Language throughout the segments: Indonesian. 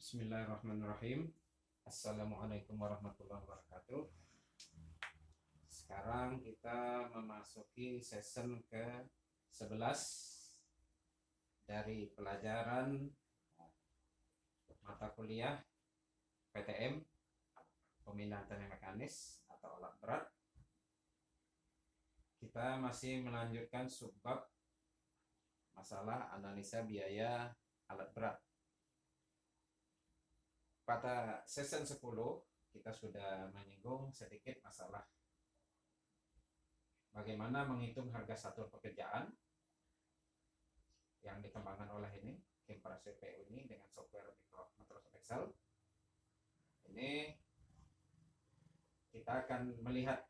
Bismillahirrahmanirrahim. Assalamualaikum warahmatullahi wabarakatuh. Sekarang kita memasuki season ke-11 dari pelajaran mata kuliah PTM, Pemindahan Tanah Mekanis atau alat berat. Kita masih melanjutkan subbab masalah analisa biaya alat berat. Pada season 10 kita sudah menyinggung sedikit masalah bagaimana menghitung harga satuan pekerjaan yang dikembangkan oleh Kemperas CPU ini dengan software Microsoft Excel. Ini kita akan melihat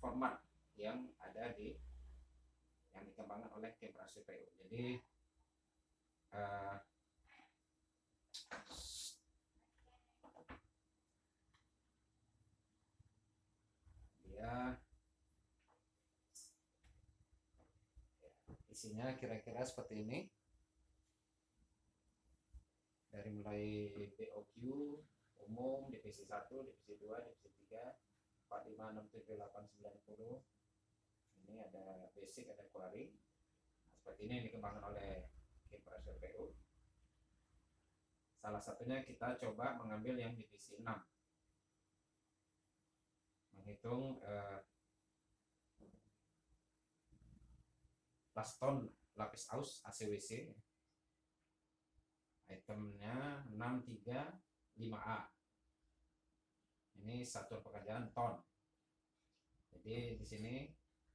format yang ada yang dikembangkan oleh Kemperas CPU. Jadi isinya kira-kira seperti ini, dari mulai BOQ umum, divisi 1, divisi 2, divisi 3, 4, 5, 6, 7, 8, 9, 10. Ini ada basic, ada query. Nah, seperti ini yang dikembangkan oleh Kemperas CPU. Salah satunya kita coba mengambil yang divisi 6, menghitung plaston lapis aus ACWC, itemnya 635A. Ini satuan pekerjaan ton. Jadi di sini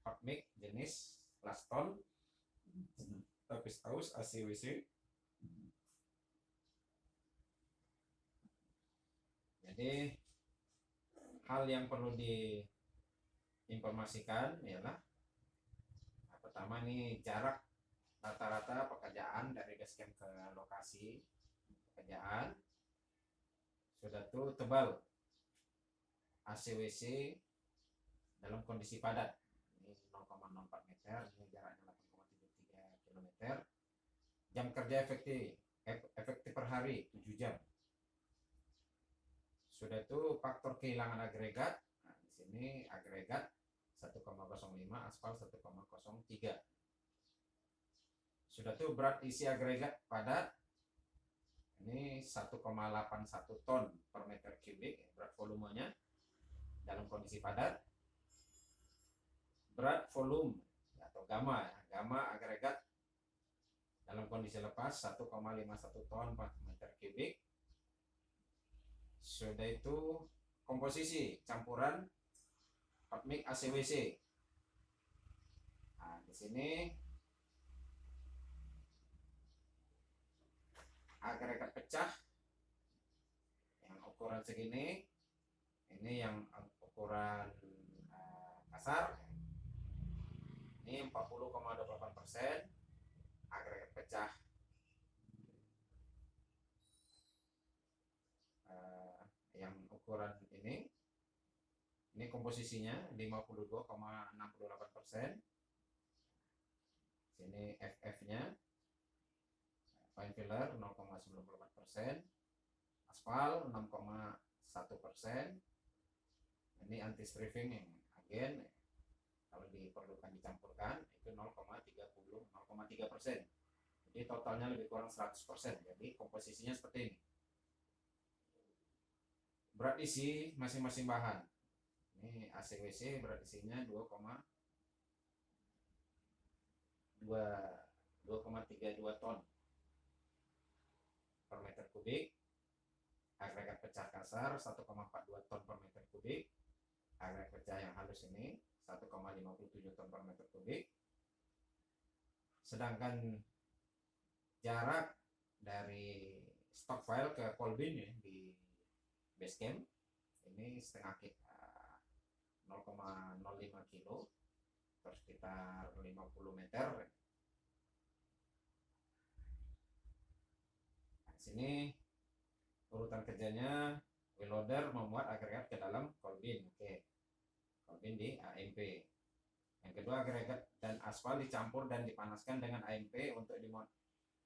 hot mix jenis plaston lapis aus ACWC. Jadi hal yang perlu diinformasikan ialah pertama nih jarak rata-rata pekerjaan dari basecamp ke lokasi pekerjaan. Sudah tuh tebal ACWC dalam kondisi padat. Ini 0,04 meter, ini jaraknya 8,73 km. Jam kerja efektif per hari 7 jam. Sudah tuh faktor kehilangan agregat. Nah, di sini agregat 1,05, aspal 1,03. Sudah tuh berat isi agregat padat ini 1,81 ton per meter kubik, berat volumenya dalam kondisi padat. Berat volume atau gamma agregat dalam kondisi lepas 1,51 ton per meter kubik. Sudah itu komposisi campuran hot mix ACWC. Nah, di sini agregat pecah yang ukuran segini, ini yang ukuran kasar, ini 40,28%. Agregat pecah yang ukuran ini komposisinya 52,68%. Sini FF-nya fine filler 0,94%, aspal 6,1%. Ini anti stripping yang agen kalau diperlukan dicampurkan itu 0,3%. Jadi totalnya lebih kurang 100%. Jadi komposisinya seperti ini. Berat isi masing-masing bahan. Ini ACWC berat isinya 2,32 ton per meter kubik. Agregat pecah kasar 1,42 ton per meter kubik. Agregat pecah yang halus ini 1,57 ton per meter kubik. Sedangkan jarak dari stock file ke Colbin ya, di basecamp ini setengah 0,05 kilo atau sekitar 50 meter. Nah, sini urutan kerjanya, wheel loader memuat agregat ke dalam Colbin. Oke, Colbin di AMP. Yang kedua, agregat dan aspal dicampur dan dipanaskan dengan AMP untuk dimuat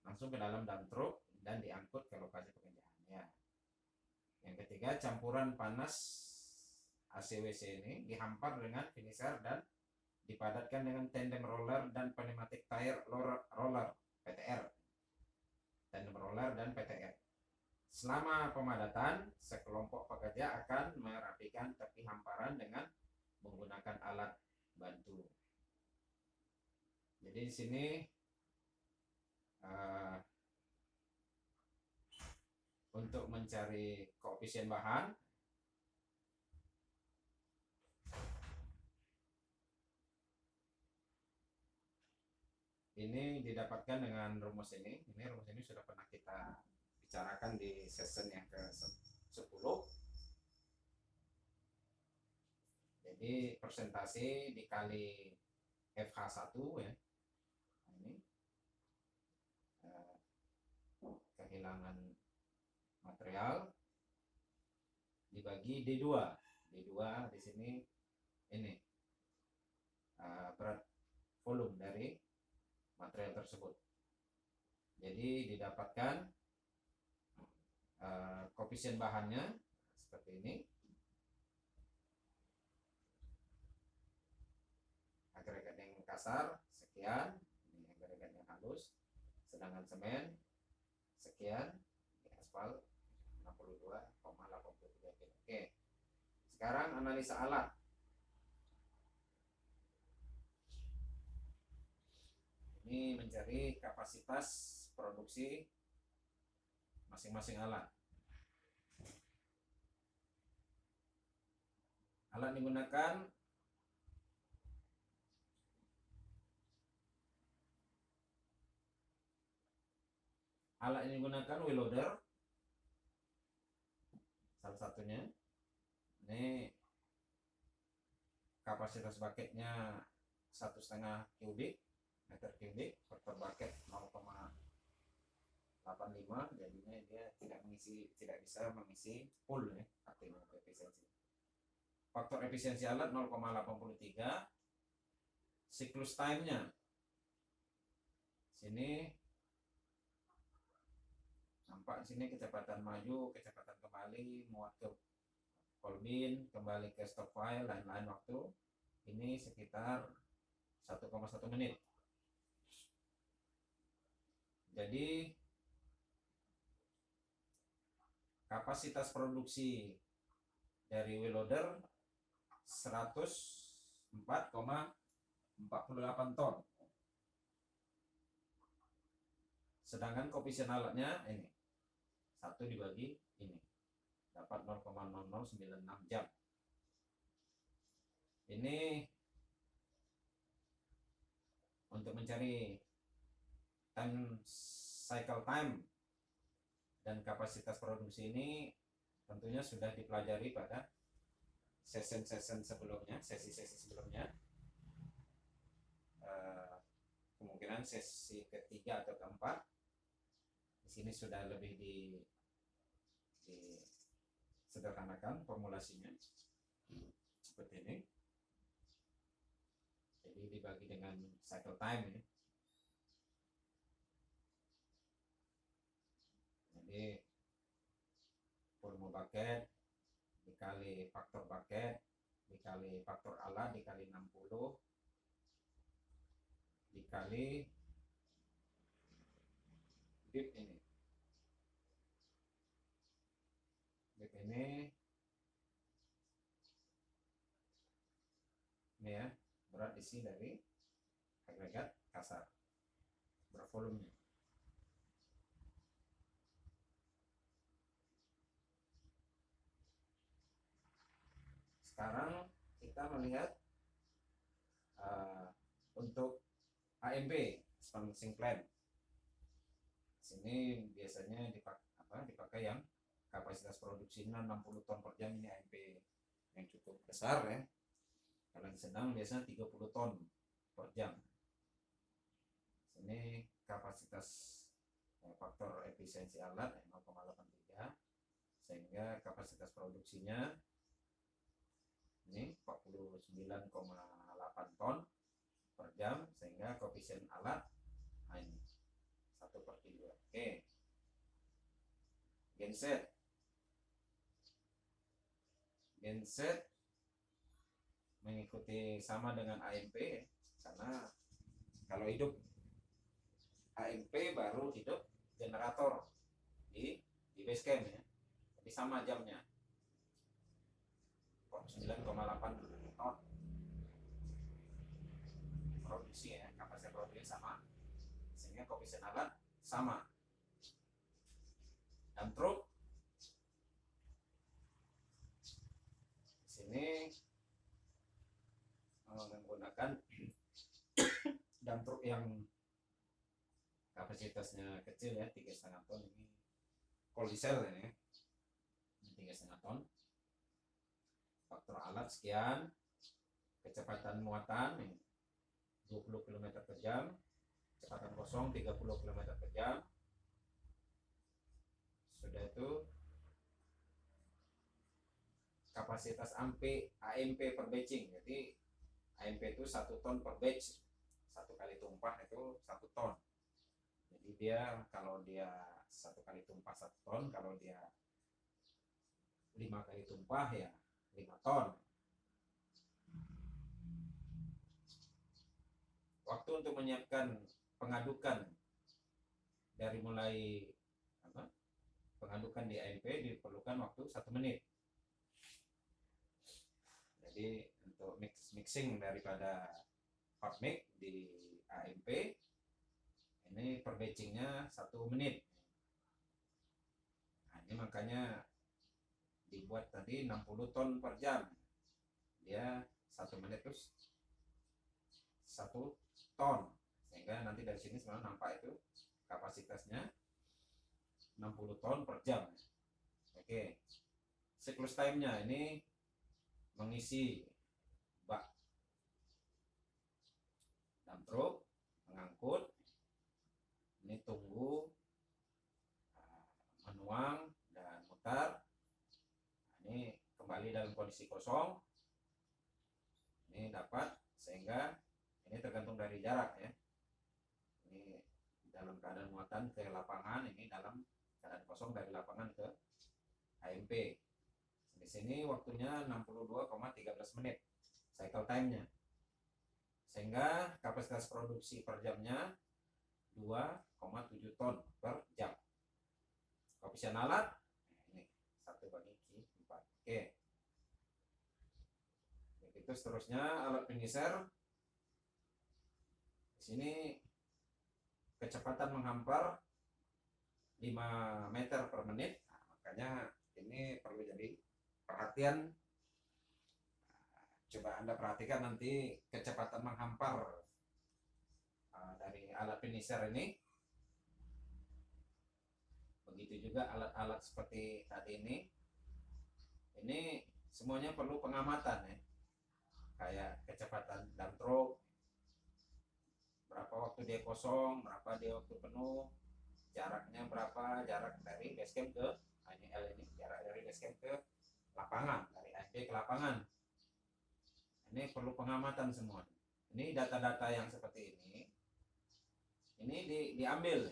langsung ke dalam dump truck dan diangkut ke lokasi pekerjaannya. Yang ketiga, campuran panas ACWC ini dihampar dengan finisher dan dipadatkan dengan tandem roller dan pneumatic tire roller PTR. Tandem roller dan PTR. Selama pemadatan, sekelompok pekerja akan merapikan tepi hamparan dengan menggunakan alat bantu. Jadi di sini untuk mencari koefisien bahan, ini didapatkan dengan rumus ini. Rumus ini sudah pernah kita bicarakan di session yang ke-10. Jadi persentase dikali FH1 ya. Ini kehilangan material dibagi D2. D2 di sini ini berat volume dari material tersebut. Jadi didapatkan koefisien bahannya seperti ini. Agregat yang kasar sekian, ini agregat yang halus. Sedangkan semen sekian, ini aspal 62,83 kilo. Oke. Sekarang analisa alat. Ini mencari kapasitas produksi masing-masing alat. Alat digunakan yang digunakan wheel loader, salah satunya. Ini kapasitas bucketnya 1,5 meter kubik per bucket 0,85, jadinya dia tidak bisa mengisi full ya, artinya efisiensi. Faktor efisiensi alat 0,83. Siklus time-nya sini nampak di sini kecepatan maju, kecepatan kembali, muat ke kolbin, kembali ke stop file, lain-lain waktu. Ini sekitar 1,1 menit. Jadi kapasitas produksi dari wheel loader 104,48 ton. Sedangkan koefisien alatnya ini 1 dibagi ini dapat 0,0096 jam. Ini untuk mencari cycle time dan kapasitas produksi ini tentunya sudah dipelajari pada sesi-sesi sebelumnya. Kemungkinan sesi ketiga atau keempat. Di sini sudah lebih disederhanakan formulasinya seperti ini. Jadi dibagi dengan cycle time ya. Jadi volume bucket dikali faktor bucket dikali faktor alat dikali 60 dikali bib ini. Ini ya, berat isi dari agregat kasar bervolumenya. Sekarang kita melihat untuk AMP expansion plan. Sini biasanya dipakai yang kapasitas produksinya 60 ton per jam. Ini AMP yang cukup besar ya. Kalau yang sedang biasanya 30 ton per jam. Sini kapasitas faktor efisiensi alat 0,83, sehingga kapasitas produksinya ini 49,8 ton per jam, sehingga koefisien alat ini 1/3. Oke. genset. Genset mengikuti sama dengan AMP, karena kalau hidup AMP baru hidup generator di base camp ya. Jadi sama jamnya. 9,8 ton produksi ya, kapasitas produksi sama, sehingga koefisien alat sama. Dan truk di sini menggunakan dump truk yang kapasitasnya kecil ya, 3,5 ton. Ini Colisel ini 3,5 ton. Faktor alat sekian, kecepatan muatan 20 km per jam, kecepatan kosong 30 km per jam. Sudah itu kapasitas AMP per batching. Jadi AMP itu 1 ton per batch, 1 kali tumpah itu 1 ton. Jadi dia kalau dia 1 kali tumpah 1 ton, kalau dia 5 kali tumpah ya 5 ton. Waktu untuk menyiapkan pengadukan dari mulai pengadukan di AMP diperlukan waktu 1 menit. Jadi untuk mixing daripada hot mix di AMP ini per batchingnya 1 menit. Nah, ini makanya dibuat tadi 60 ton per jam. Dia 1 menit terus 1 ton, sehingga nanti dari sini sebenarnya nampak itu kapasitasnya 60 ton per jam. Oke, siklus time-nya ini mengisi bak dump truk, mengangkut, ini tunggu, menuang dan mutar. Ini kembali dalam kondisi kosong, ini dapat, sehingga ini tergantung dari jarak ya. Ini dalam keadaan muatan ke lapangan, ini dalam keadaan kosong dari lapangan ke AMP. Di sini waktunya 62,13 menit cycle time-nya, sehingga kapasitas produksi per jamnya 2,7 ton per jam. Koefisien alat ini 1/4. Oke. Begitu seterusnya alat pengeser. Di sini kecepatan menghampar 5 meter per menit. Nah, makanya ini perlu jadi perhatian. Coba Anda perhatikan nanti kecepatan menghampar dari alat pengeser ini. Begitu juga alat-alat seperti tadi ini semuanya perlu pengamatan ya. Kayak kecepatan dump truk, berapa waktu dia kosong, berapa dia waktu penuh, jaraknya berapa, jarak dari base camp ke L ini, jarak dari base camp ke lapangan, dari AMP ke lapangan. Ini perlu pengamatan semua. Ini data-data yang seperti ini diambil.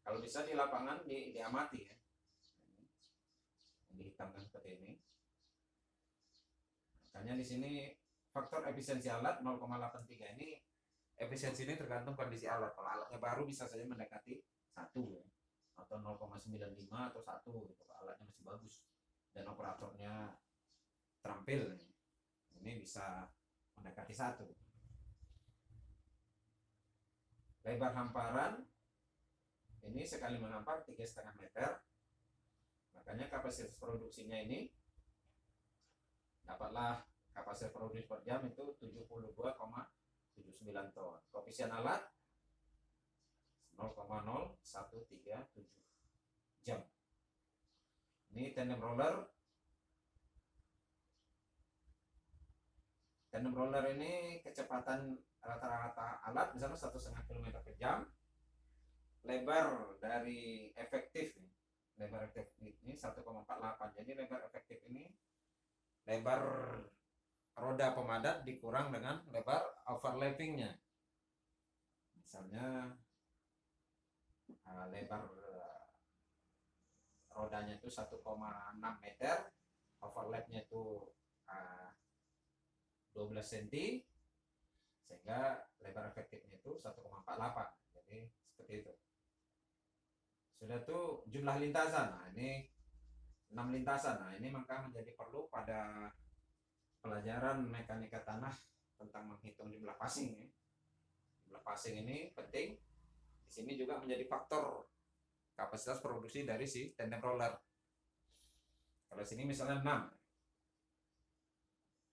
Kalau bisa di lapangan diamati ya. Dihitamkan seperti ini. Makanya di sini faktor efisiensi alat 0,83 ini, efisiensi ini tergantung kondisi alat. Kalau alatnya baru bisa saja mendekati 1 ya, atau 0,95 atau 1 gitu. Alatnya masih bagus dan operatornya terampil, ini bisa mendekati 1. Lebar hamparan ini sekali menghampar 3,5 meter. Makanya kapasitas produksinya ini dapatlah kapasitas produksi per jam itu 72,79 ton. Koefisien alat 0,0137 jam. Ini tandem roller. Tandem roller ini kecepatan rata-rata alat misalnya 1,5 km per jam. Lebar dari efektif, lebar efektif ini 1,48. Jadi lebar efektif ini lebar roda pemadat dikurang dengan lebar overlappingnya. Misalnya lebar rodanya itu 1,6 meter, overlapnya itu 12 cm, sehingga lebar efektifnya itu 1,48. Jadi seperti itu. Sudah tuh jumlah lintasan. Nah, ini 6 lintasan. Nah, ini maka menjadi perlu pada pelajaran mekanika tanah tentang menghitung jumlah passing ya. Jumlah passing ini penting. Di sini juga menjadi faktor kapasitas produksi dari si tandem roller. Kalau sini misalnya 6.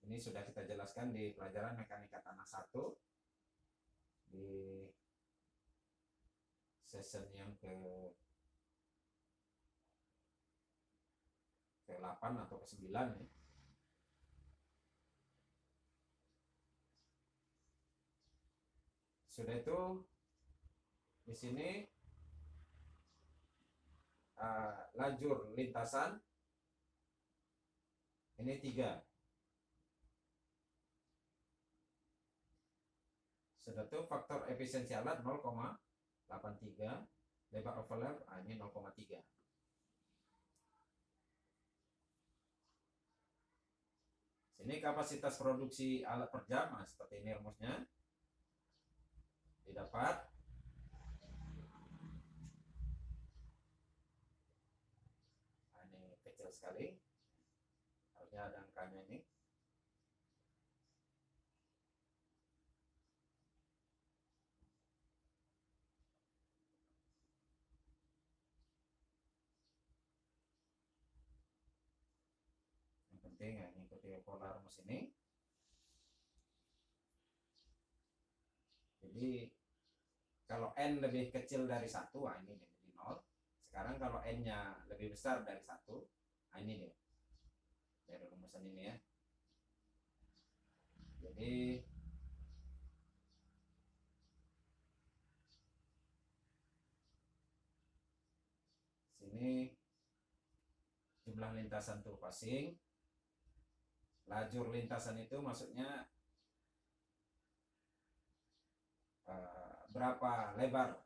Ini sudah kita jelaskan di pelajaran mekanika tanah 1 di session yang ke-8 atau ke-9 ya. Sudah itu di sini lajur lintasan ini 3. Sudah itu faktor efisiensi alat 0,83, lebar overlap ini 0,3. Sini kapasitas produksi alat per jam, nah, seperti ini rumusnya. Didapat ini kecil sekali, harusnya ada angkanya ini. Yang penting ya mengikuti pola rumus ini. Jadi kalau N lebih kecil dari 1, ini jadi 0. Sekarang kalau N-nya lebih besar dari 1, ini nih. Dari rumusan ini ya. Jadi sini jumlah lintasan tuh passing. Lajur lintasan itu maksudnya berapa lebar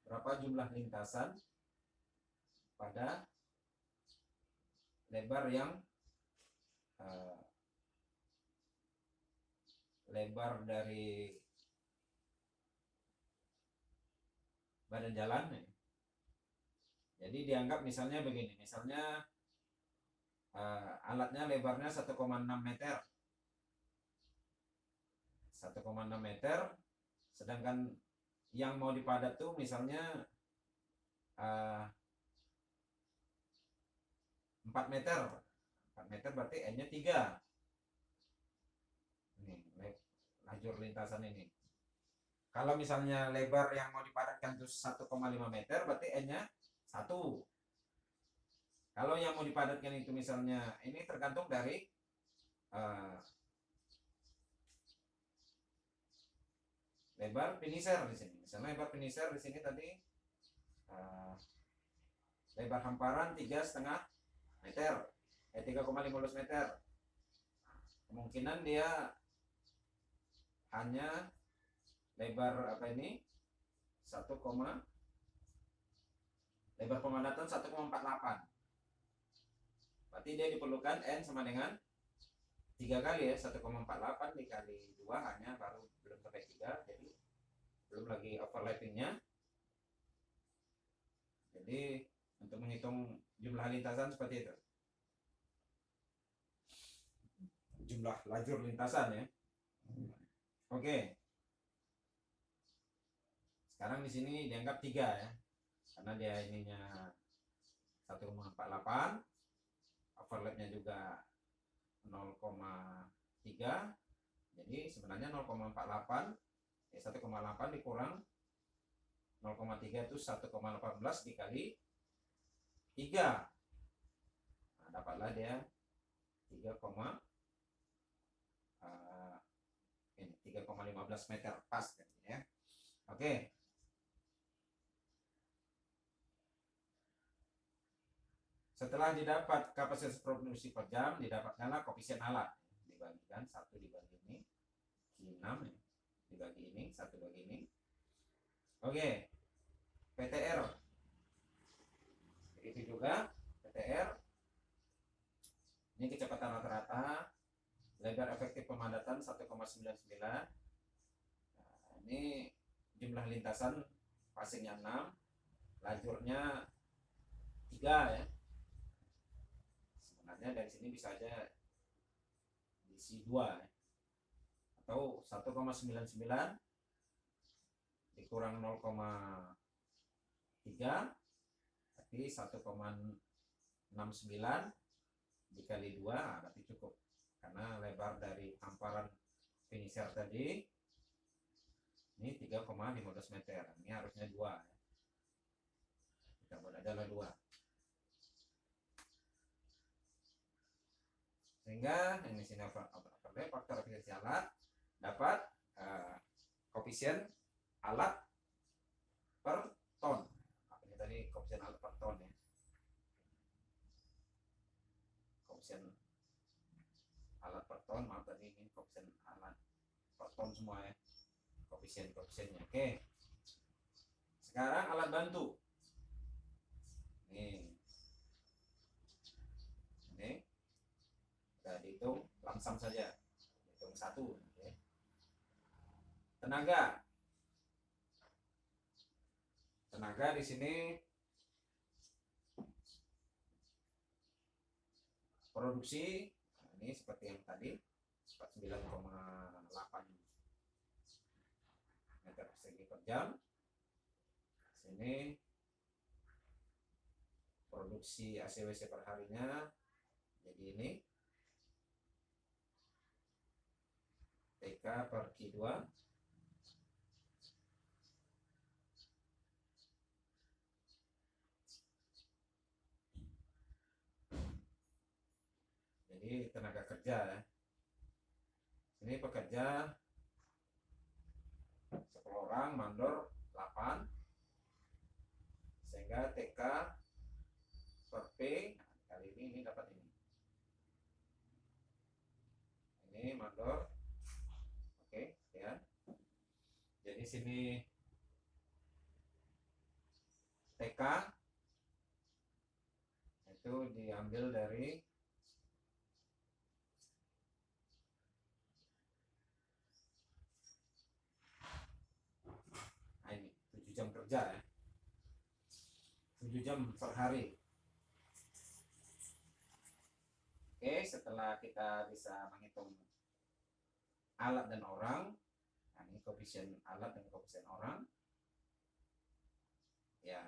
berapa jumlah lintasan pada lebar yang lebar dari badan jalan. Jadi dianggap misalnya begini, misalnya alatnya lebarnya 1,6 meter. 1,6 meter, sedangkan yang mau dipadat tuh misalnya 4 meter. 4 meter berarti N-nya 3. Ini lajur lintasan ini. Kalau misalnya lebar yang mau dipadatkan itu 1,5 meter, berarti N-nya 1. Kalau yang mau dipadatkan itu misalnya, ini tergantung dari lebar finisher di sini. Misalnya lebar finisher di sini tadi lebar hamparan 3,5 meter, 3,15 meter. Kemungkinan dia hanya lebar apa ini 1, lebar pemadatan 1,48. Berarti dia diperlukan N sama dengan 3 kali ya, 1,48 dikali 2 hanya baru belum sampai 3, jadi belum lagi overlappingnya. Jadi untuk menghitung jumlah lintasan seperti itu, jumlah lajur lintasan ya. Oke. Sekarang di sini dianggap 3 ya, karena dia ininya 1,48, overlapnya juga 0,3. Jadi sebenarnya 0,48 ya, 1,8 dikurang 0,3 itu 1,18 dikali 3. Nah, dapatlah dia 3,15 meter pas ya. Oke. Setelah didapat kapasitas produksi per jam, didapatkanlah koefisien alat. Dibagikan 1 dibagi ini 6 ya. dibagi ini, satu bagi ini. Oke, PTR begitu juga. PTR ini kecepatan rata-rata, lebar efektif pemadatan 1,99. Nah, ini jumlah lintasan passingnya 6, lajurnya 3 ya. Sebenarnya dari sini bisa aja diisi 2 ya. Atau 1,99 dikurang 0,3 berarti 1,69 dikali 2 berarti cukup, karena lebar dari hamparan finisher tadi ini 3,15 meter, ini harusnya 2 ya. Kita buat adalah 2, sehingga ini sini faktor efisiensi alat dapat koefisien alat per ton. Ini tadi koefisien alat per ton ya. Koefisien alat per ton, maaf tadi ini koefisien alat per ton semua ya. Koefisiennya. Oke. Sekarang alat bantu. Ini udah dihitung langsung saja. Hitung 1. Oke. Tenaga di sini produksi, nah ini seperti yang tadi 49,8 meter persegi per jam. Sini produksi ACWC per harinya jadi ini TK per Q2 jadi tenaga kerja ya. Ini pekerja 10 orang, mandor 8, sehingga TK per P, nah, kali ini dapat ini mandor. Oke ya, jadi sini TK itu diambil dari ini 7 jam kerja ya, 7 jam per hari. Oke, setelah kita bisa menghitung alat dan orang, nah ini koefisien alat dan koefisien orang ya,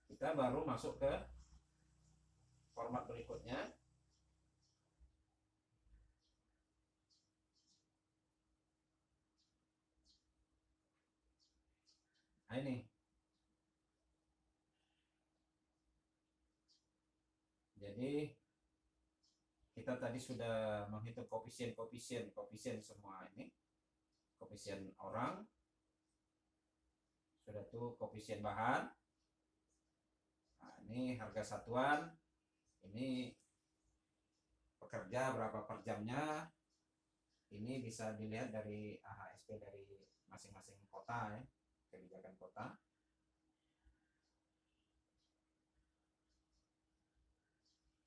kita baru masuk ke format berikutnya. Nah ini, jadi kita tadi sudah menghitung koefisien semua ini, koefisien orang sudah tuh, koefisien bahan. Nah ini harga satuan, ini pekerja berapa per jamnya, ini bisa dilihat dari AHSP dari masing-masing kota ya, kebijakan kota.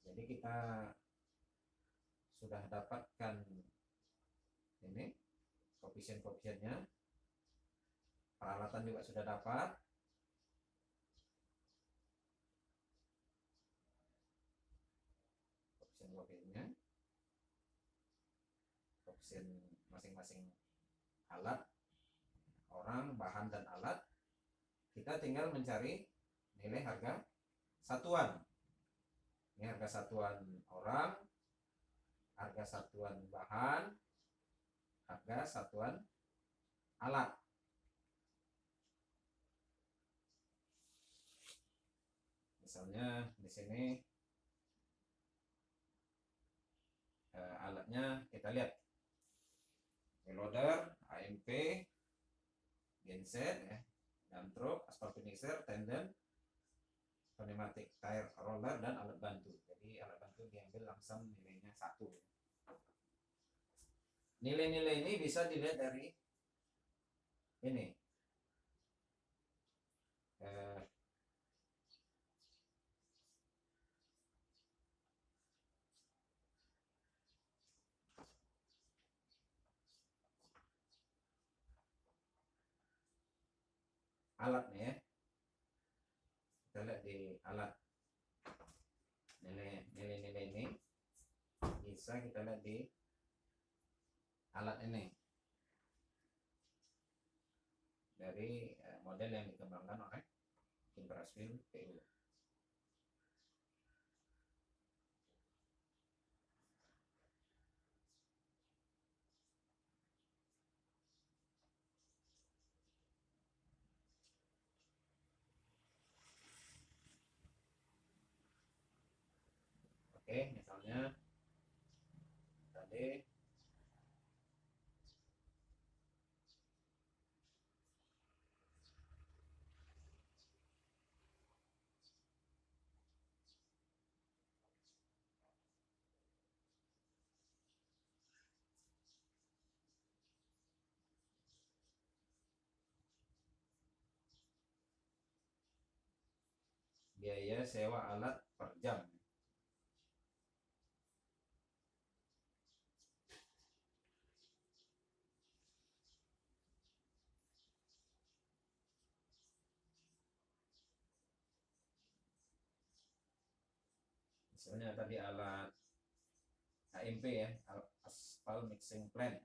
Jadi kita sudah dapatkan ini koefisiennya, peralatan juga sudah dapat. Koefisiennya, koefisien masing-masing alat, orang, bahan dan alat. Kita tinggal mencari nilai harga satuan. Ini harga satuan orang, harga satuan bahan, harga satuan alat. Misalnya di sini alatnya kita lihat, loader, AMP, genset ya, dump truck, aspal finisher, tendon, pneumatic tire roller, dan alat bantu. Jadi alat bantu diambil langsung nilainya 1. Nilai-nilai ini bisa dilihat dari ini. Alat nih ya. Kita lihat di alat. Nilai-nilai ini bisa kita lihat di alat ini. Dari model yang dikembangkan oleh Imprasfilm PU. Oke, misalnya tadi biaya sewa alat per jam. Misalnya tadi alat AMP ya, Aspal Mixing Plant.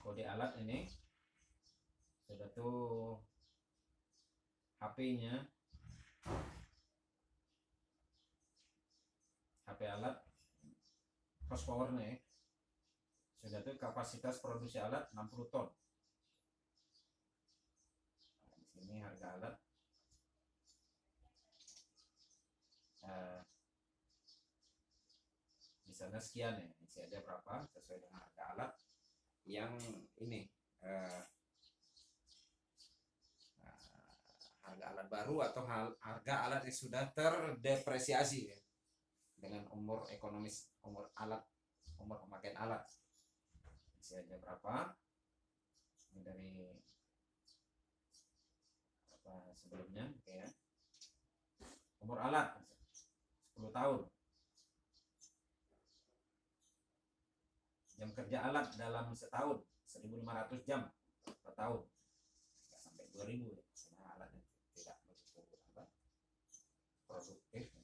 Kode alat ini sudah tuh HP-nya, HP alat horsepower-nya sudah tuh kapasitas produksi alat 60 ton. Nah, di sini harga alat misalnya sekian ya, isi aja berapa sesuai dengan harga alat yang ini harga alat baru atau harga alat yang sudah terdepresiasi ya, dengan umur ekonomis, umur pemakaian alat. Isi aja berapa ini dari apa sebelumnya ya. Umur alat 10 tahun. Jam kerja alat dalam setahun 1.500 jam per tahun, nggak sampai 2.000 ya, karena alatnya tidak begitu produktif.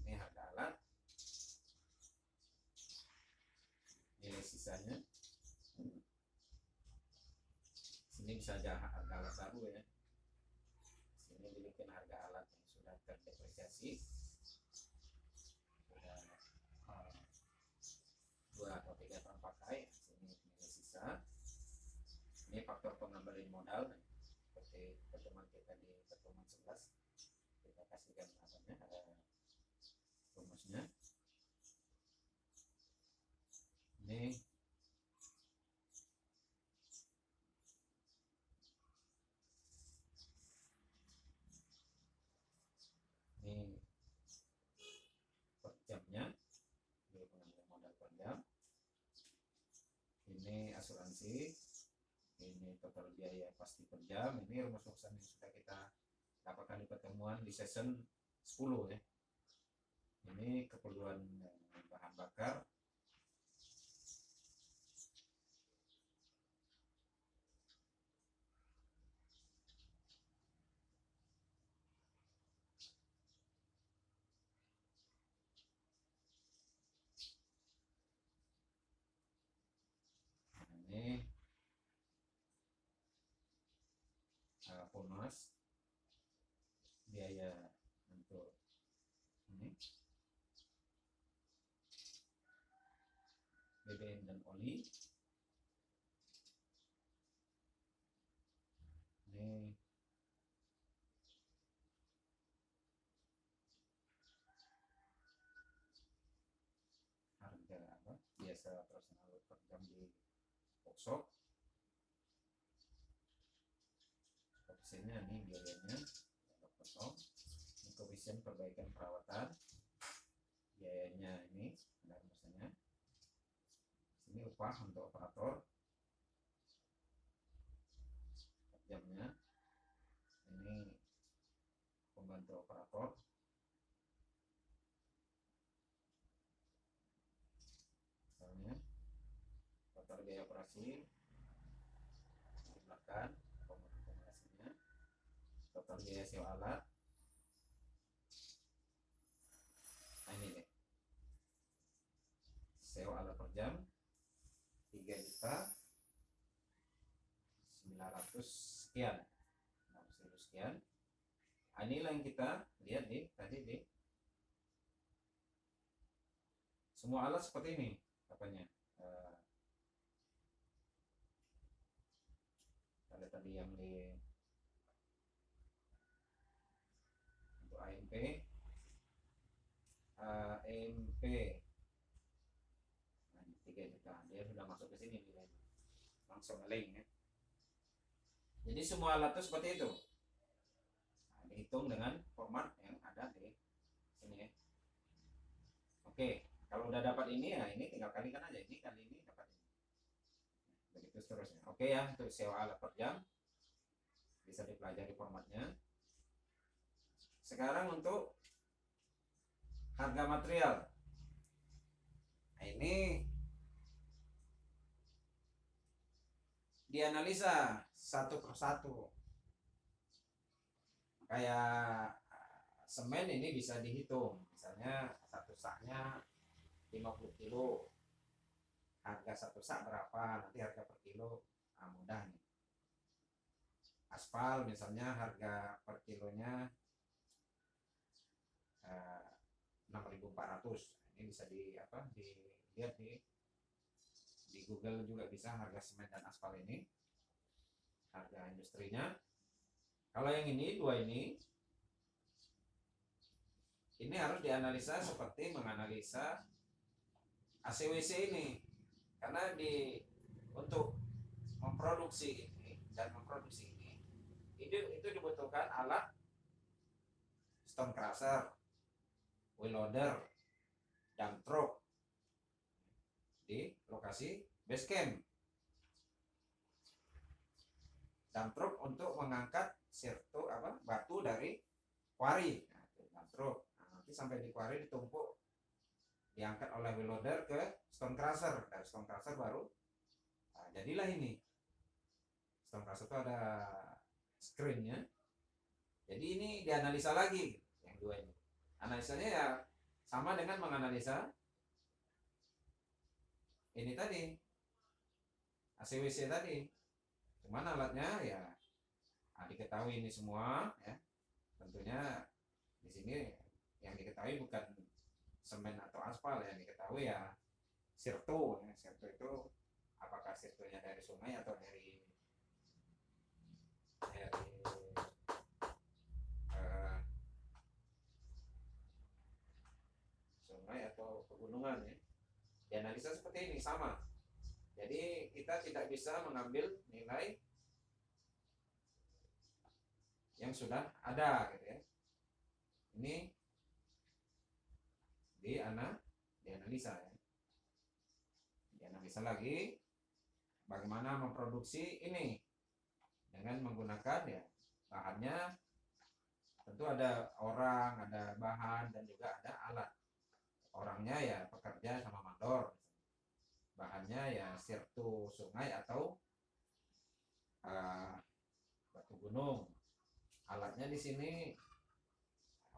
Ini harga alat, nilai sisanya. Sini bisa aja harga alat baru ya. Sini dibikin harga alat yang sudah terdepresiasi, sudah 2 atau 3 tahun pakai. Sini nilai sisa. Ini faktor pengembalian modal seperti pertemuan kita di pertemuan 11. Kita kasihkan ada rumusnya. Ini per jamnya, biaya pengambilan modal per jam. Ini asuransi, ini total biaya pasti per jam. Ini rumus-rumusan yang sudah kita dapatkan di pertemuan di session 10 ya. Ini keperluan bahan bakar, ini ponas, biaya untuk ini BBM dan oli. Ini ke apa biasa 100 per jam di workshop. Koefisiennya ini biayanya kosong. Ini koefisien perbaikan perawatan, biayanya ini ada rumusannya. Ini upah untuk operator per jamnya, ini pembantu operator. Misalnya total biaya operasi jumlahkan akumulasinya, total biaya sewa alat. Nah ini deh, sewa alat per jam 3.900 sekian, 600.000 sekian. Nah, inilah yang kita lihat tadi semua alat seperti ini katanya. Ada tadi yang untuk AMP nah, 3 juta, dia sudah masuk ke sini nilainya, langsung ngeling ya. Jadi semua alat itu seperti itu. Nah, dihitung dengan format yang ada di sini ya. Oke, kalau udah dapat ini ya ini tinggal kalikan aja, ini kali ini dapat ini. Begitu seterusnya. Oke ya, untuk sewa alat per jam bisa dipelajari formatnya. Sekarang untuk harga material. Nah, ini dianalisa satu persatu. Kayak semen ini bisa dihitung, misalnya satu saknya 50 kilo, harga satu sak berapa, nanti harga per kilo. Nah, mudah nih. Aspal misalnya harga per kilonya 6.400. Ini bisa dilihat di Google juga bisa harga semen dan aspal ini, harga industrinya. Kalau yang ini dua ini harus dianalisa seperti menganalisa ACWC ini, karena untuk memproduksi ini dan memproduksi ini itu dibutuhkan alat stone crusher, wheel loader, dump truck di lokasi base camp. Dump truck untuk mengangkat batu dari quarry. Nah, dump truck. Nah, nanti sampai di quarry ditumpuk, diangkat oleh wheel loader ke stone crusher. Dari stone crusher baru jadilah ini. Stone crusher itu ada screennya. Jadi ini dianalisa lagi yang dua ini. Analisanya ya sama dengan menganalisa ini tadi, ACWC tadi. Cuman alatnya ya diketahui ini semua ya. Tentunya di sini yang diketahui bukan semen atau aspal, yang diketahui ya sirto. Ya. Sirto itu apakah sirtonya dari sungai atau dari sungai atau pegunungan ya. Dianalisa seperti ini sama. Jadi kita tidak bisa mengambil nilai yang sudah ada gitu ya. Ini dianalisa ya. Dianalisa lagi bagaimana memproduksi ini dengan menggunakan ya bahannya, tentu ada orang, ada bahan, dan juga ada alat. Orangnya ya pekerja sama mandor. Bahannya ya sirto sungai atau batu gunung. Alatnya di sini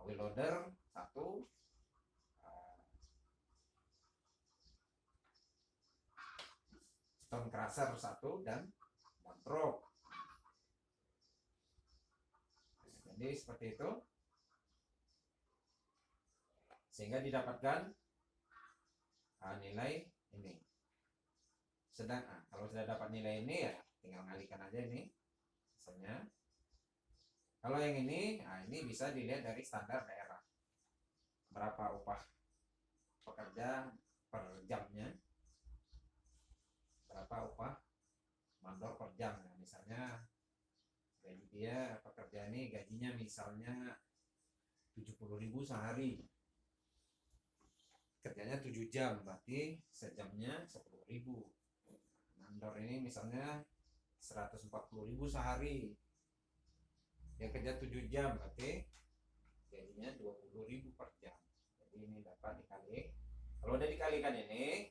wheel loader 1, stone crusher 1, dan dump truck. Jadi seperti itu, sehingga didapatkan nilai ini. Kalau sudah dapat nilai ini ya tinggal ngalikan aja ini misalnya. Kalau yang ini ini bisa dilihat dari standar daerah, berapa upah pekerja per jamnya, berapa upah mandor per jam. Nah, misalnya gaji dia pekerja ini gajinya misalnya 70.000 sehari, kerjanya 7 jam, berarti sejamnya 10.000. Mandor ini misalnya 140.000 sehari, dia kerja 7 jam, berarti gajinya 20.000 per jam. Jadi ini dapat dikali, kalau udah dikalikan ini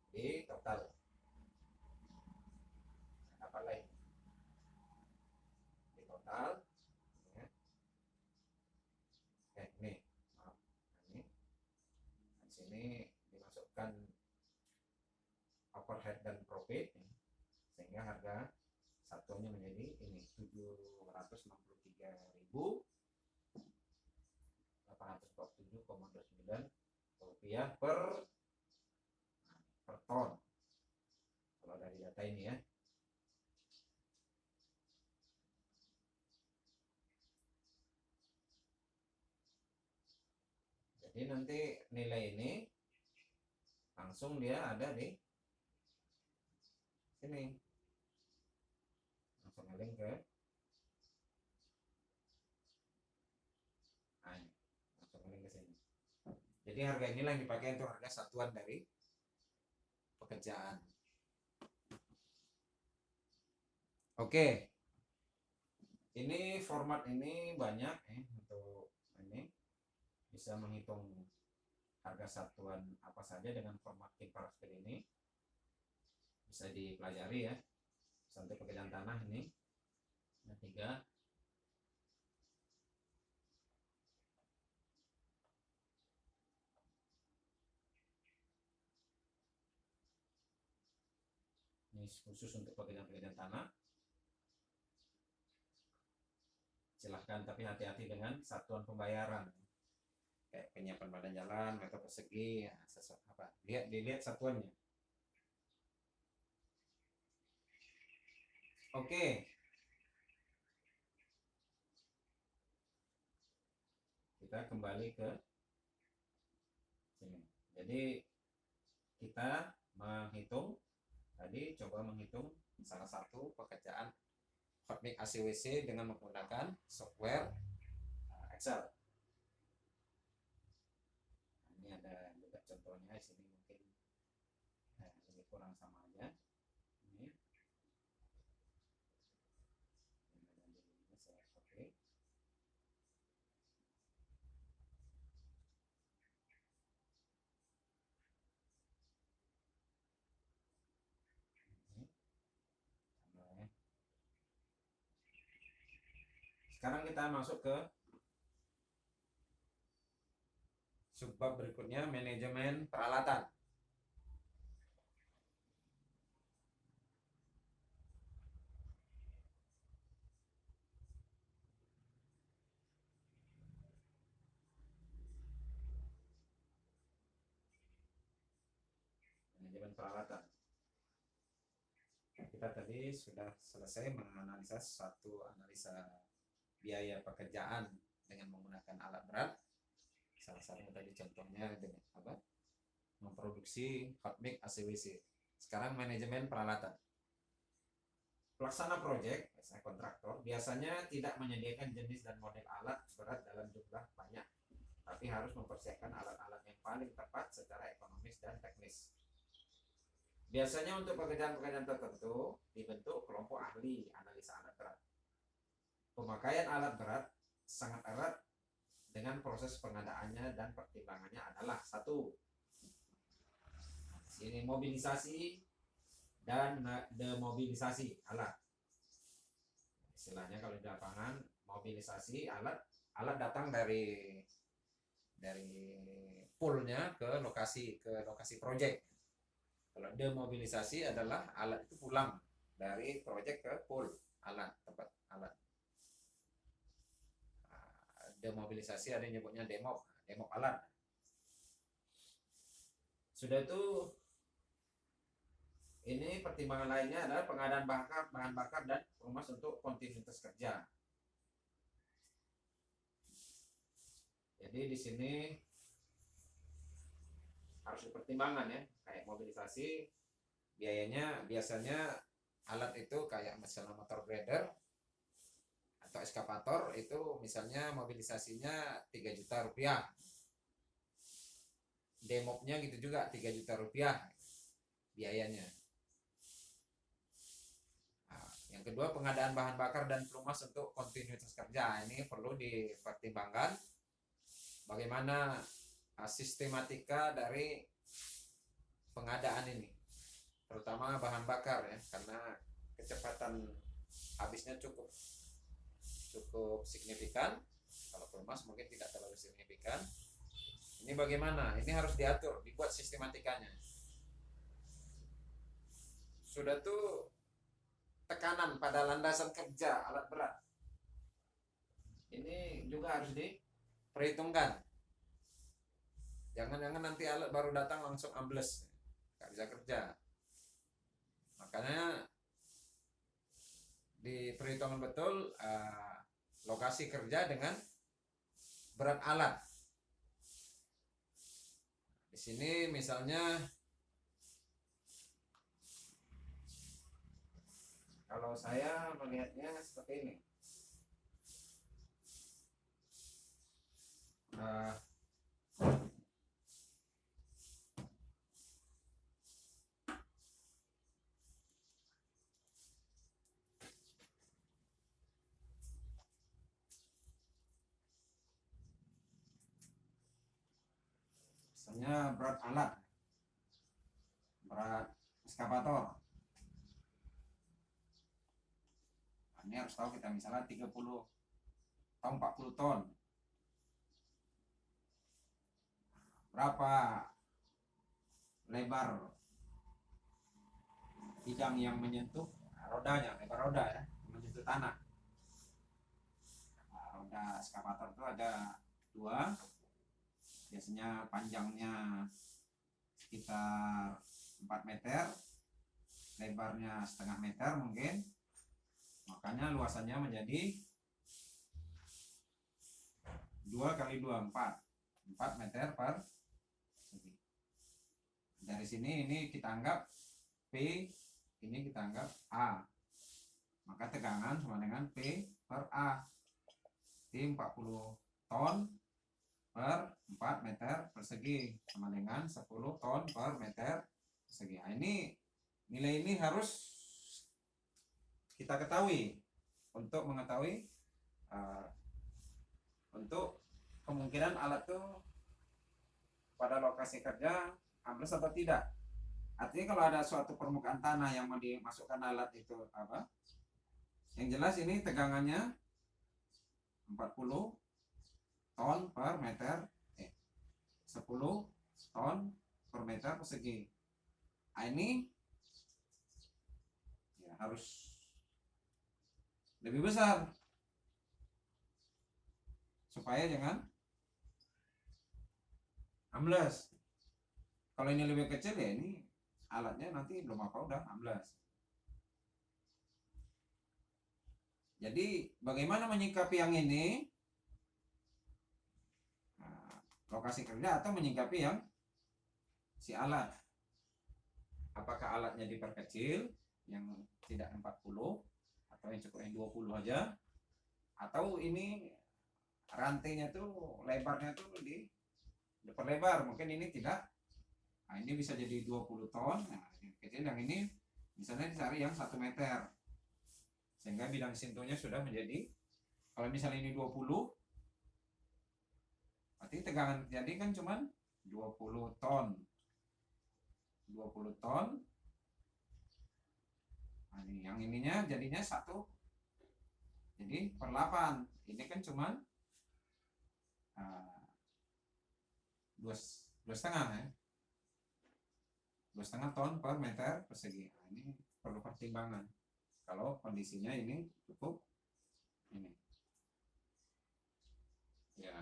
di total, dapat lagi di total ya. Ini maaf, ini di sini dimasukkan overhead dan profit ya, sehingga harga satunya menjadi ini 763.847,29 rupiah per ton, kalau dari data ini ya. Jadi nanti nilai ini langsung dia ada di sini, langsung ngeling ke langsung ngeling ke sini. Jadi harga inilah yang dipakai untuk harga satuan dari pekerjaan. Oke, ini format ini banyak untuk ini bisa menghitung harga satuan apa saja dengan format Kimparasper ini, bisa dipelajari ya. Sampai pekerjaan tanah ini ada 3. Ini khusus untuk pekerjaan tanah. Silahkan, tapi hati-hati dengan satuan pembayaran. Kayak penyiapan badan jalan, meter persegi, ya, dilihat satuannya. Oke. Kita kembali ke sini. Jadi kita menghitung tadi, coba menghitung salah satu pekerjaan Hotmix ACWC dengan menggunakan software Excel. Ini ada juga contohnya di sini, mungkin lebih kurang sama aja. Ini oke. Sekarang kita masuk ke subbab berikutnya, manajemen peralatan. Manajemen peralatan. Kita tadi sudah selesai menganalisa satu analisa biaya pekerjaan dengan menggunakan alat berat. Salah satu tadi contohnya dengan apa? Memproduksi Hotmix ACWC. Sekarang manajemen peralatan. Pelaksana proyek, misalnya kontraktor, biasanya tidak menyediakan jenis dan model alat berat dalam jumlah banyak, tapi harus mempersiapkan alat-alat yang paling tepat secara ekonomis dan teknis. Biasanya untuk pekerjaan-pekerjaan tertentu dibentuk kelompok ahli analisa alat berat. Pemakaian alat berat sangat erat dengan proses pengadaannya dan pertimbangannya adalah 1. Ini mobilisasi dan demobilisasi alat. Istilahnya kalau di lapangan, mobilisasi alat datang dari poolnya ke lokasi proyek. Kalau demobilisasi adalah alat itu pulang dari proyek ke pool alat, tempat alat. Demobilisasi ada yang nyebutnya demo alat. Sudah itu, ini pertimbangan lainnya adalah pengadaan bahan bakar dan perumas untuk kontinuitas kerja. Jadi di sini harus dipertimbangkan ya, kayak mobilisasi biayanya biasanya alat itu kayak misalnya motor grader atau eskavator itu misalnya mobilisasinya 3 juta rupiah, demoknya gitu juga 3 juta rupiah biayanya. Nah, yang kedua pengadaan bahan bakar dan pelumas untuk kontinuitas kerja, ini perlu dipertimbangkan bagaimana sistematika dari pengadaan ini, terutama bahan bakar ya, karena kecepatan habisnya cukup signifikan. Kalau pelumas mungkin tidak terlalu signifikan. Ini bagaimana? Ini harus diatur, dibuat sistematikanya. Sudah tuh tekanan pada landasan kerja alat berat. Ini juga harus diperhitungkan. Jangan-jangan nanti alat baru datang langsung ambles, nggak bisa kerja. Makanya diperhitungkan betul lokasi kerja dengan berat alat. Di sini misalnya kalau saya melihatnya seperti ini. Misalnya berat alat, berat eskavator. Nah, ini harus tahu kita misalnya 30 atau 40 ton. Berapa lebar bidang yang menyentuh rodanya, lebar roda ya, menyentuh tanah. Nah, roda eskavator itu ada 2, biasanya panjangnya sekitar 4 meter, lebarnya setengah meter mungkin, makanya luasannya menjadi 2 kali 2, 4 meter per segi. Dari sini ini kita anggap P, ini kita anggap A, maka tegangan sama dengan P per A. T 40 ton per 4 meter persegi sama dengan 10 ton per meter persegi. Nah, ini nilai ini harus kita ketahui untuk mengetahui untuk kemungkinan alat itu pada lokasi kerja ambles atau tidak. Artinya kalau ada suatu permukaan tanah yang mau dimasukkan alat itu apa? Yang jelas ini tegangannya 40 ton per meter 10 ton per meter persegi. Nah, ini ya harus lebih besar supaya jangan ambles. Kalau ini lebih kecil ya ini alatnya nanti belum apa udah ambles. Jadi bagaimana menyikapi yang ini? Lokasi kerja atau menyingkapi yang si alat. Apakah alatnya diperkecil yang tidak 40 atau yang cukup yang 20 aja, atau ini rantainya tuh lebarnya tuh diperlebar, mungkin ini tidak. Nah, ini bisa jadi 20 ton. Nah, yang kecil yang ini misalnya dicari yang 1 meter. Sehingga bidang sintonya sudah menjadi, kalau misalnya ini 20, berarti tegangan jadi kan cuman 20 ton. 20 ton. Nah, ini yang ininya jadinya 1. Jadi per 8. Ini kan cuman 2,5 ya. 2,5 ton per meter persegi. Nah, ini perlu pertimbangan. Kalau kondisinya ini cukup ini. Ya.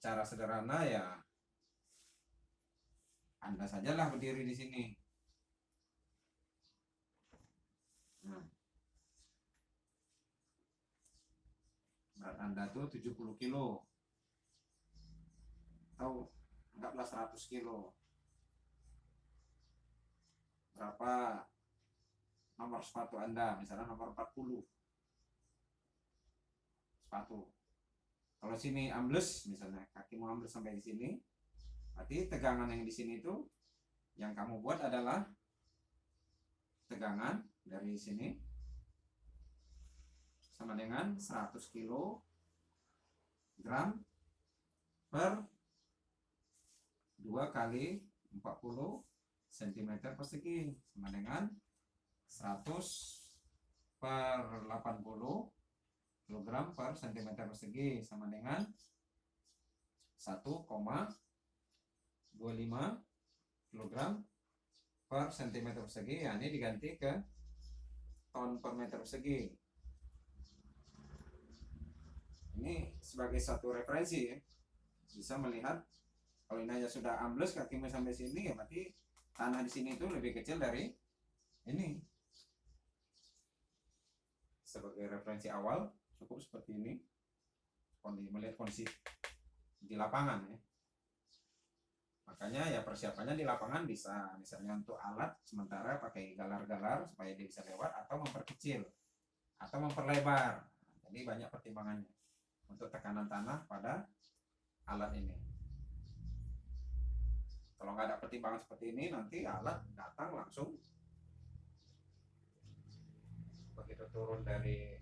Cara sederhana ya Anda sajalah berdiri di sini. berat Anda tuh 70 kilo atau anggaplah 100 kilo. Berapa nomor sepatu Anda? Misalnya nomor 40 sepatu. Kalau sini ambles, misalnya kakimu ambles sampai di sini, berarti tegangan yang di sini itu yang kamu buat adalah tegangan dari sini sama dengan 100 kg per 2 kali 40 cm persegi sama dengan 100 per 80 kg per cm persegi sama dengan 1,25 kg per cm persegi. Ya, ini diganti ke ton per meter persegi. Ini sebagai satu referensi ya, bisa melihat kalau ini aja sudah ambles kakimu sampai sini, ya berarti tanah di sini itu lebih kecil dari ini. Sebagai referensi awal cukup seperti ini, melihat kondisi di lapangan ya. Makanya ya persiapannya di lapangan bisa misalnya untuk alat sementara pakai galar-galar supaya dia bisa lewat, atau memperkecil atau memperlebar. Jadi banyak pertimbangannya untuk tekanan tanah pada alat ini. Kalau nggak ada pertimbangan seperti ini, nanti alat datang langsung begitu turun dari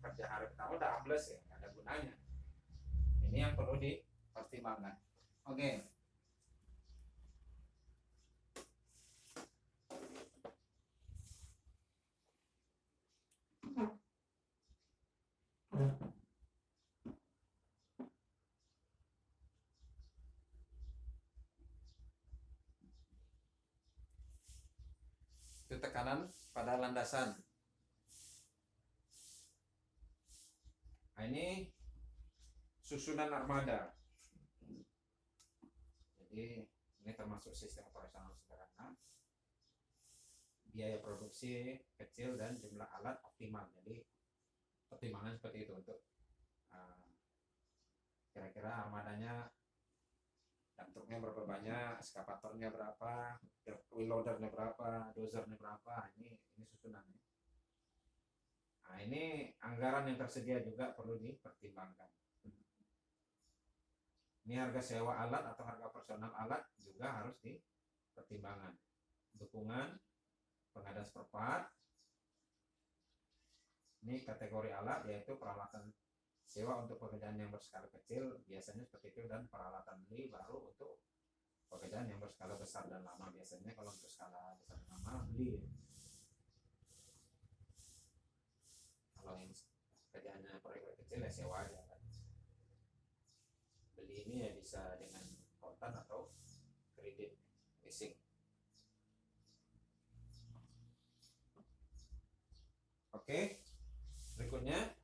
kerja hari pertama udah ambles ya, nggak ada gunanya. Ini yang perlu dipertimbangkan. Oke. Itu tekanan pada landasan. Nah, ini susunan armada. Jadi ini termasuk sistem operasional sederhana. Biaya produksi kecil dan jumlah alat optimal. Jadi pertimbangan seperti itu untuk kira-kira armadanya dan truknya berapa banyak, eskavatornya berapa, wheel loadernya berapa, dozernya berapa. Ini susunannya. Nah, ini anggaran yang tersedia juga perlu dipertimbangkan. Ini harga sewa alat atau harga personal alat juga harus dipertimbangkan. Dukungan, pengadaan spare part. Ini kategori alat yaitu peralatan sewa untuk pekerjaan yang berskala kecil, biasanya seperti itu, dan peralatan beli baru untuk pekerjaan yang berskala besar dan lama. Biasanya kalau untuk skala besar dan lama beli. Kalau yang kerjaannya proyek kecil ya sewa aja. Beli ini ya bisa dengan kontan atau kredit leasing. Oke, berikutnya.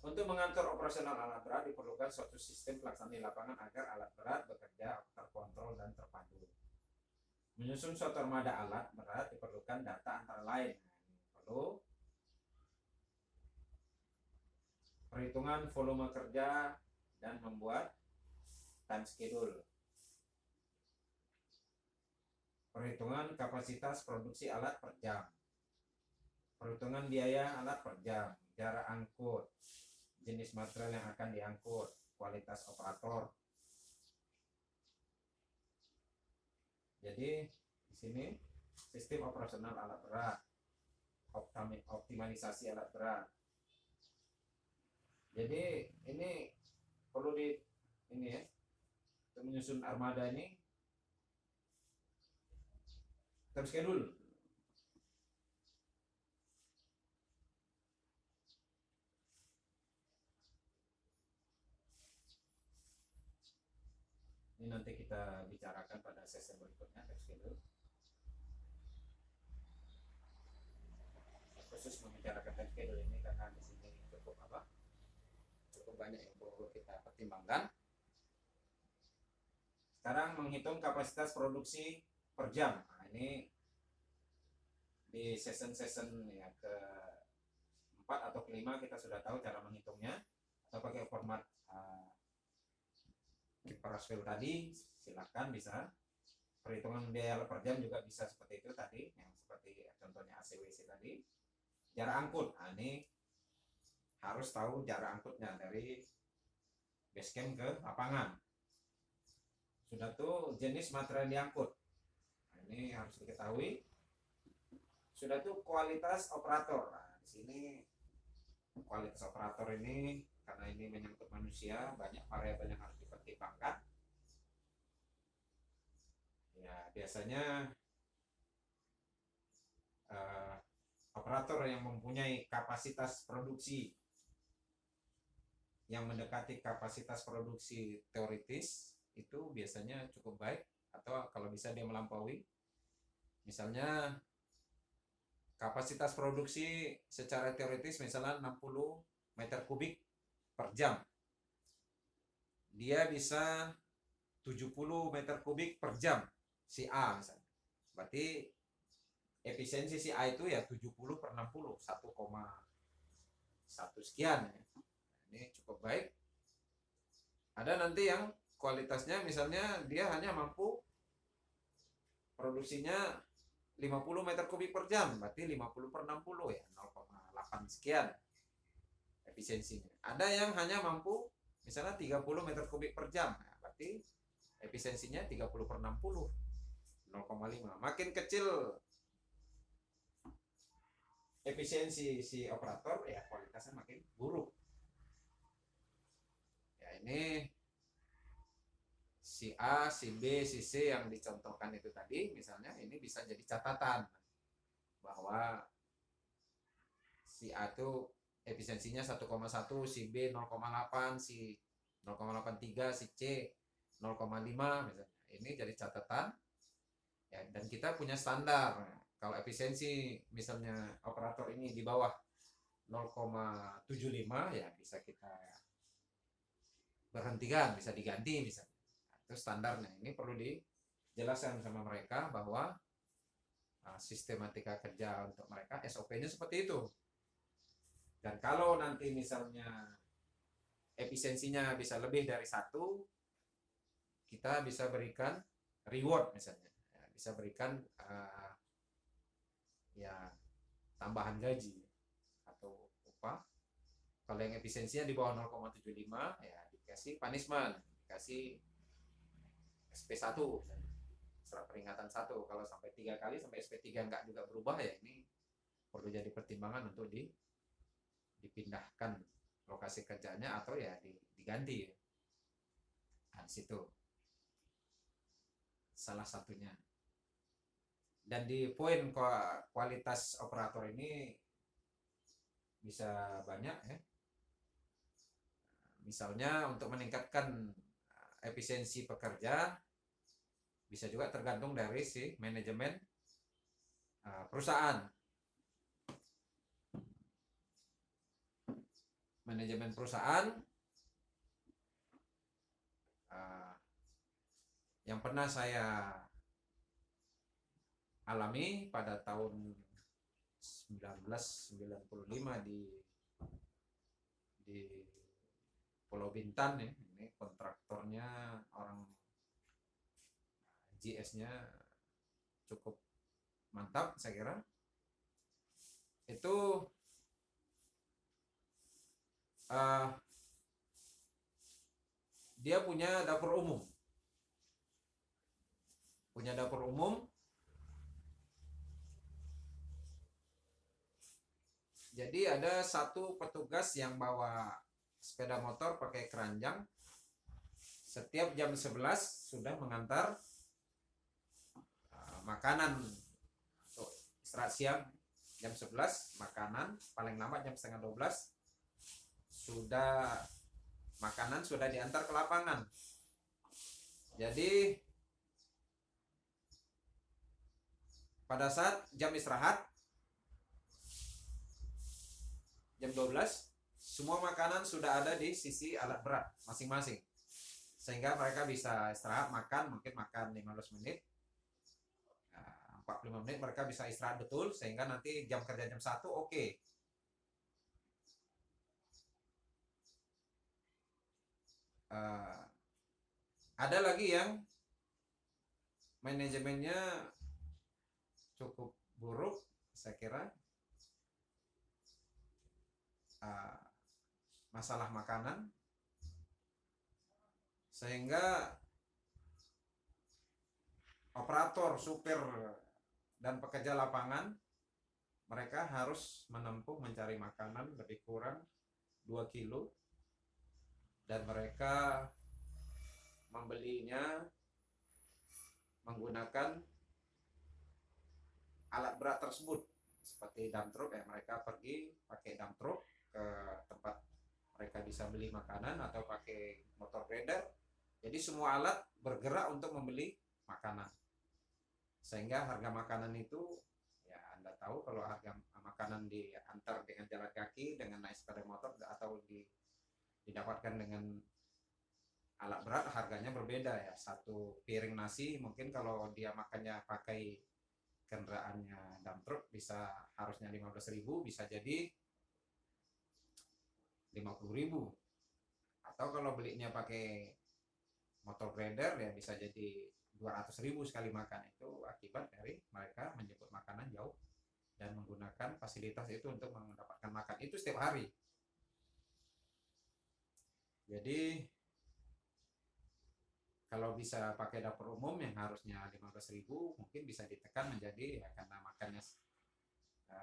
Untuk mengatur operasional alat berat diperlukan suatu sistem pelaksanaan di lapangan agar alat berat bekerja terkontrol dan terpadu. Menyusun suatu armada alat berat diperlukan data antara lain. Perlu perhitungan volume kerja dan membuat time schedule. Perhitungan kapasitas produksi alat per jam. Perhitungan biaya alat per jam, jarak angkut, jenis material yang akan diangkut, kualitas operator. Jadi di sini sistem operasional alat berat, optimalisasi alat berat. Jadi ini perlu ini ya, untuk menyusun armada ini time schedule. Ini nanti kita bicarakan pada sesi berikutnya, time schedule. Khusus membicarakan time schedule ini karena di sini cukup banyak yang perlu kita pertimbangkan. Sekarang menghitung kapasitas produksi per jam. Nah, ini di season ya ke 4 atau 5 kita sudah tahu cara menghitungnya, atau pakai format Keeper tadi silakan bisa. Perhitungan biaya per jam juga bisa seperti itu tadi, yang seperti contohnya ACWC tadi. Jarak angkut, nah, ini harus tahu jarak angkutnya dari base camp ke lapangan. Sudah tuh jenis material diangkut, nah, ini harus diketahui. Sudah tuh kualitas operator. Nah, di sini kualitas operator ini karena ini menyangkut manusia, banyak variabel yang harus dipertimbangkan. Ya, biasanya operator yang mempunyai kapasitas produksi yang mendekati kapasitas produksi teoritis itu biasanya cukup baik, atau kalau bisa dia melampaui. Misalnya kapasitas produksi secara teoritis misalnya 60 meter kubik per jam, dia bisa 70 meter kubik per jam si A misalnya. Berarti efisiensi si A itu ya 70 per 60, 1,1 sekian ya. Ini cukup baik. Ada nanti yang kualitasnya misalnya dia hanya mampu produksinya 50 meter kubik per jam, berarti 50 per 60 ya 0,8 sekian efisiensinya. Ada yang hanya mampu misalnya 30 meter kubik per jam, nah, berarti efisiensinya 30 per 60 0,5. Makin kecil efisiensi si operator ya kualitasnya makin buruk. Ya, ini si A, si B, si C yang dicontohkan itu tadi, misalnya ini bisa jadi catatan bahwa si A itu efisiensinya 1,1, si B 0,8, si 0,83, si C 0,5 misalnya. Ini jadi catatan ya, dan kita punya standar. Kalau efisiensi misalnya operator ini di bawah 0,75 ya bisa kita berhentikan, bisa diganti misalnya. Itu standarnya. Ini perlu dijelaskan sama mereka bahwa sistematika kerja untuk mereka SOP-nya seperti itu. Dan kalau nanti misalnya efisiensinya bisa lebih dari 1, kita bisa berikan reward misalnya, ya, bisa berikan ya tambahan gaji atau upah. Kalau yang efisiensinya di bawah 0,75 ya dikasih punishment, dikasih SP1, surat peringatan 1. Kalau sampai 3 kali sampai SP3 enggak juga berubah ya ini perlu jadi pertimbangan untuk dipindahkan lokasi kerjanya atau ya diganti. Nah, situ salah satunya. Dan di poin kualitas operator ini bisa banyak ya. Misalnya untuk meningkatkan efisiensi pekerja bisa juga tergantung dari si manajemen perusahaan. Manajemen perusahaan yang pernah saya alami pada tahun 1995 di Pulau Bintan ya. Ini kontraktornya orang GS-nya cukup mantap saya kira. Itu dia punya dapur umum. Jadi ada satu petugas yang bawa sepeda motor pakai keranjang. Setiap jam 11 sudah mengantar makanan untuk istirahat siang. Jam 11 makanan, paling lambat jam setengah 12 sudah makanan sudah diantar ke lapangan. Jadi pada saat jam istirahat jam 12 semua makanan sudah ada di sisi alat berat masing-masing, sehingga mereka bisa istirahat makan, mungkin makan 15 menit 45 menit mereka bisa istirahat betul, sehingga nanti jam kerja jam 1 oke. Uh, ada lagi yang manajemennya cukup buruk, saya kira masalah makanan, sehingga operator, supir, dan pekerja lapangan mereka harus menempuh mencari makanan lebih kurang 2 kilo, dan mereka membelinya menggunakan alat berat tersebut seperti dump truck. Mereka pergi pakai dump truck ke tempat mereka bisa beli makanan atau pakai motor grader. Jadi semua alat bergerak untuk membeli makanan, sehingga harga makanan itu, ya Anda tahu kalau harga makanan diantar dengan jalan kaki, dengan naik sepeda motor, atau didapatkan dengan alat berat, harganya berbeda ya. Satu piring nasi mungkin kalau dia makannya pakai kendaraannya dump truck bisa harusnya 15.000, bisa jadi 50.000. Atau kalau belinya pakai motor grader ya bisa jadi 200.000 sekali makan. Itu akibat dari mereka menjemput makanan jauh dan menggunakan fasilitas itu untuk mendapatkan makan itu setiap hari. Jadi kalau bisa pakai dapur umum yang harusnya 15.000 mungkin bisa ditekan menjadi, ya karena makannya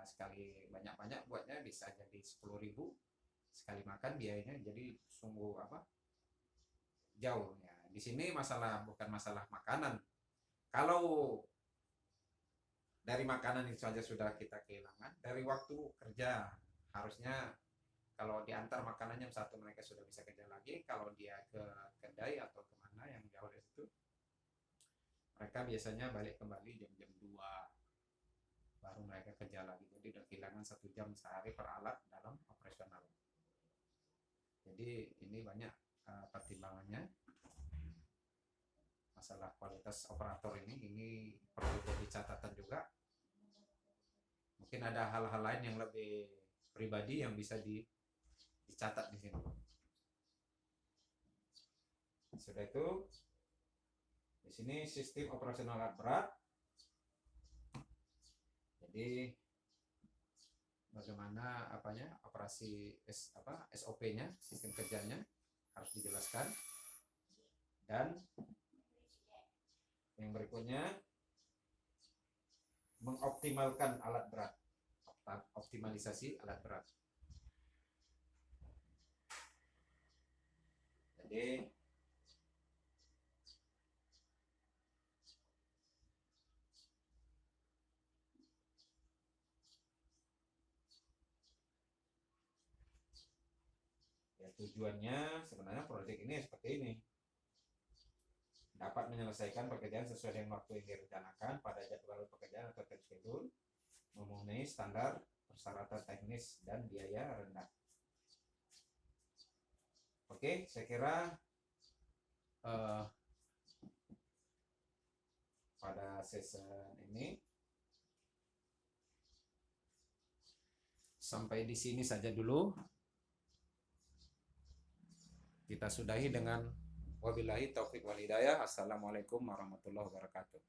sekali banyak-banyak buatnya bisa jadi 10.000 sekali makan, biayanya jadi sungguh jauh ya. Di sini bukan masalah makanan. Kalau dari makanan itu saja sudah kita kehilangan, dari waktu kerja harusnya kalau diantar makanannya satu mereka sudah bisa kerja lagi. Kalau dia ke kedai atau kemana yang jauh dari situ, mereka biasanya balik kembali jam-jam 2 baru mereka kerja lagi. Jadi udah kehilangan 1 jam sehari per alat dalam operasional. Jadi ini banyak pertimbangannya. Masalah kualitas operator ini perlu jadi catatan juga. Mungkin ada hal-hal lain yang lebih pribadi yang bisa dicatat di sini. Sudah itu, di sini sistem operasional alat berat. Jadi bagaimana operasi SOP-nya, sistem kerjanya harus dijelaskan. Dan yang berikutnya, mengoptimalkan alat berat, optimalisasi alat berat. Jadi ya, tujuannya sebenarnya proyek ini seperti ini, dapat menyelesaikan pekerjaan sesuai dengan waktu yang direncanakan pada jadwal pekerjaan atau time schedule, memenuhi standar persyaratan teknis dan biaya rendah. Oke, saya kira pada session ini sampai di sini saja dulu. Kita sudahi dengan wabillahi taufik wal hidayah. Assalamualaikum warahmatullahi wabarakatuh.